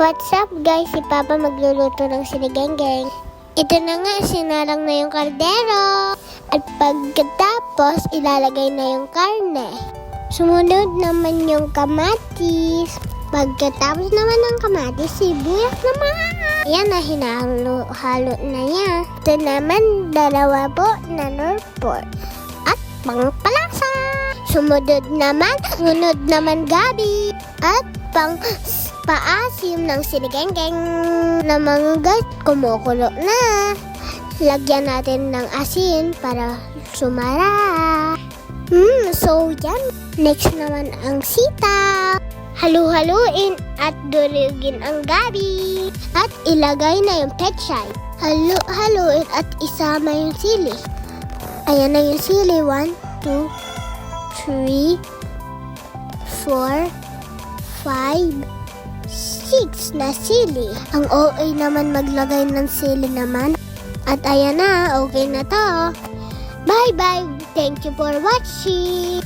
What's up guys? Si Papa magluluto ng sinigenggeng. Ito na nga, sinarang na yung kardero. At pagkatapos, ilalagay na yung karne. Sumunod naman yung kamatis. Pagkatapos naman ng kamatis, sibuyas naman. Yan na, hinalo-halo na yan. Ito naman, dalawa po na norport. At pangpalasa. Sumunod naman gabi. At paasim ng sinigenggeng na mga guys, kumukulo na. Lagyan natin ng asin para sumara. So yan. Next naman ang sitaw. Halu-haluin at durugin ang gabi. At ilagay na yung pechay. Halu-haluin at isama yung sili. Ayan na yung sili. 1, 2, 3, 4, 5, 6 na sili. Ang OA naman maglagay ng sili naman. At ayan na, okay na to. Bye-bye. Thank you for watching.